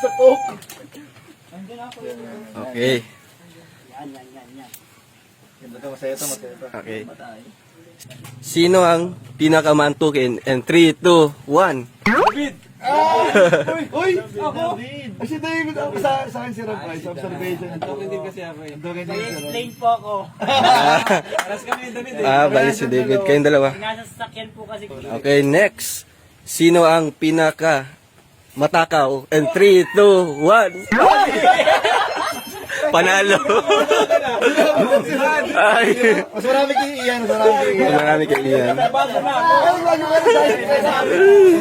sa coke. Okay. Yan. Masaya ito. Okay. Sino ang pinakamantukin? And 3, 2, 1. David! Uy! Ako! Ay, si David ako sa akin si Rob Price. Observation. Token din kasi ako eh. Explain. po ako. Aras kami yung David eh. Bali si David. Kayong dalawa. Nasa sasakyan po kasi. Okay, next. Sino ang pinaka matakaw? And 3, 2, 1. Panalo. Ay, Mas marami kay Ian. marami kay Ian.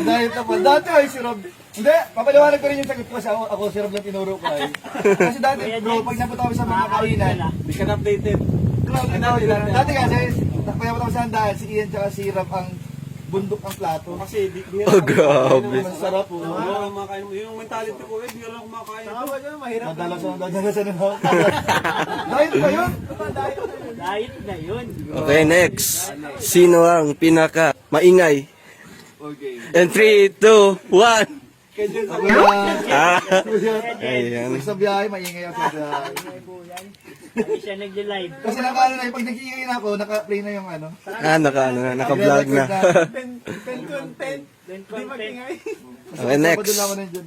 Dahil tapos. Dati ay si Rob. Hindi, papaliwanag ko rin yung sagot ko kasi ako si Rob lang tinuro ko ay. Kasi dati bro, pag napunta kami sa mga kainan, Di ka na-updated. dati kasi, pag napunta kami sa handaan, si Ian tsaka si Rob ang bundok ang plato. Kasi di Oh, grabe. Masarap po. Wala kang makain mo. Yung mentality ko eh, di lang kumakain. Nadalasan ng Dahil pa yun. Diet na yun. Okay, next. Sino ang pinaka maingay? Okay. And 3, 2, 1. Ako yan. Ah, ayan. Pag sa biyahe, maingay ako sa biyahe. Hindi siya nag-live. Kasi naka-ano na, pag nag-iingay na ako, naka-play na yung ano. Naka-vlog na. Then content. Okay, next. Padula ko na dyan.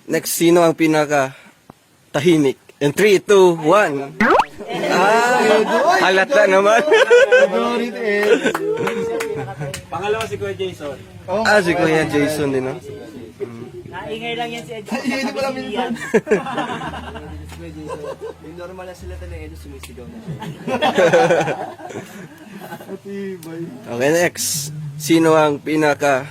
Next, sino ang pinaka tahimik? And 3, 2, 1. Halata naman. Favorite is... Pangalawa si Kuya Jason. Oh, Si Kuya Jason din, no? Naingay lang yan si Ed. Hindi pala minsan. Yung normal na sila na Edo, sumisigaw na siya. Matibay. Okay, next. Sino ang pinaka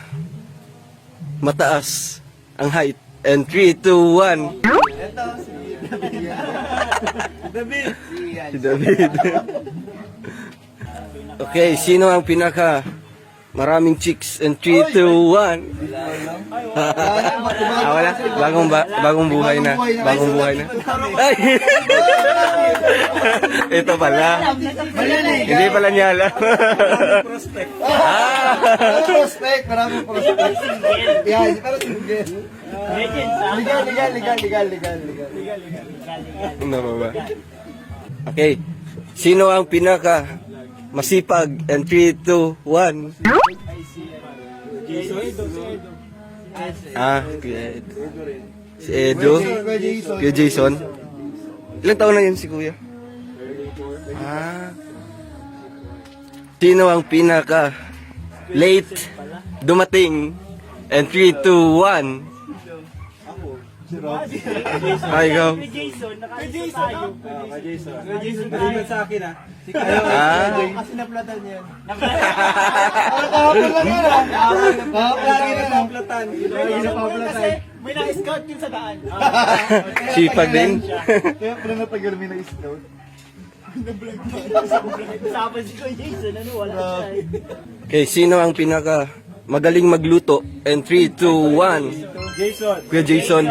mataas ang height? And 3, 2, 1. David! Si David. Okay, sino ang pinaka maraming chicks? And 3, 2, 1. Wala. Bagong buhay na. Bagong buhay na. Ay! Ito pala. Hindi pala niya alam. Prospect. Prospect, maraming prospect. Yan, pero single. Legends ha? Legal. Ano ba? Okay. Sino ang pinaka masipag? And 3, 2, 1. Kuya Ed. Si Edo. Kuya Jason. Ilang taon na yun si Kuya? Sino ang pinaka late dumating? And 3, 2, 1. Ikaw. Si Jason, nakaisa tayo. Kuya Jason. Kuya Jason, nalipat sa akin ah. Kasi naplatan niya yan. Kahapon lang yan ah. Kahapon lang yan ah. Platan. Kasi may na-scout yun sa daan. Sipag din. Kaya pala natagal may na-scout. Usapan si Kuya Jason, ano wala siya eh. Okay, sino ang pinaka magaling magluto? And 3, 2, 1. Jason. Kuya Jason.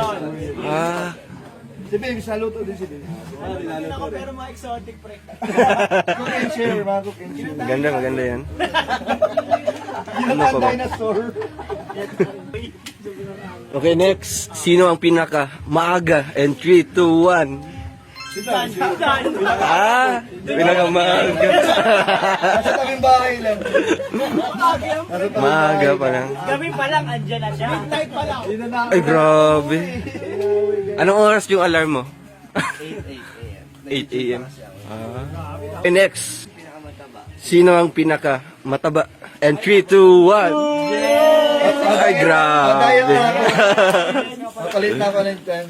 Si Baby, saluto din si Baby. Hindi ako pero mga exotic pre. Cook and share, mga cook and share. Maganda yan. Yun Ano pa ang ba? dinosaur. Okay, next. Sino ang pinaka maaga? And 3, 2, 1. Pinaka maaga. Nasa tabing bahay lang. Maaga pa lang. Gabi pa lang, andyan na siya. Midnight pa lang. Ay, grabe. Anong oras yung alarm mo? 8 a.m. Okay, next. Sino ang pinaka mataba? And 3, 2, 1. Ay, grabe. Makalit na ako ng time.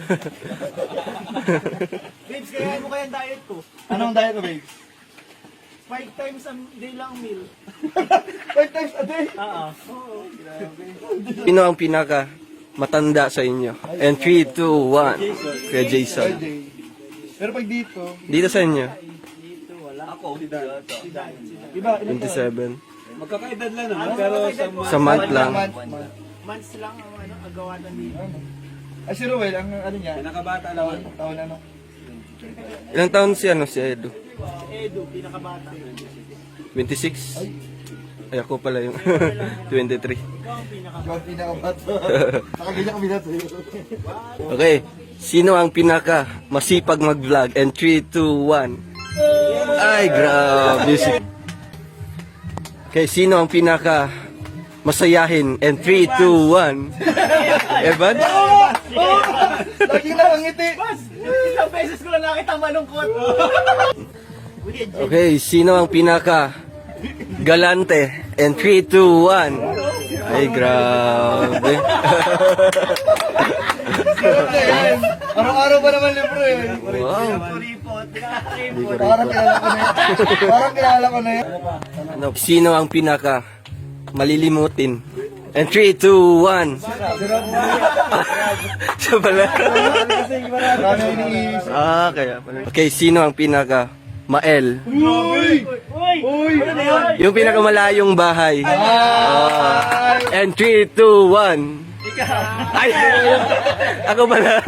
Babes, kaya mo kaya ang diet ko. Anong diet mo, Babes? 5 times a day lang meal. 5 times a day? Oo. Sino ang pinaka matanda sa inyo? And 3, 2, 1. Kaya Jason. Pero pag dito, Dito sa inyo? Ako, si Dan. iba, ilan 27. Magkakaedad lang naman, pero Sa month lang. Months lang ang ano, agawan dito. Ay, si Ruel, ang ano niya, Pinakabata naman. taon ano? Ilang taon si Edo? Edu, pinakabata. 26? Ay, ako pala yung 23. Ikaw ang pinakabato. Nakaganyan kami na sa'yo. Okay. Sino ang pinaka masipag mag-vlog? And 3, 2, 1. Ay, grabe. Okay, sino ang pinaka masayahin? And 3, 2, 1. Evan? Lagi na ang ngiti. Isang beses ko lang nakita malungkot. Okay, sino ang pinaka galante? And 3, 2, 1. Ay, grabe. Araw-araw ba naman libre? Wow. Parang kilala ko na yan. Parang kilala ko na yan. Ano, sino ang pinaka malilimutin? And 3, 2, 1. Siya pala. Marami ang iniisip. Kaya pala. Okay, sino ang pinaka mael? Uy! Uy! Yung pinaka malayong bahay. And 3, 2, 1. Ay! Ako pala.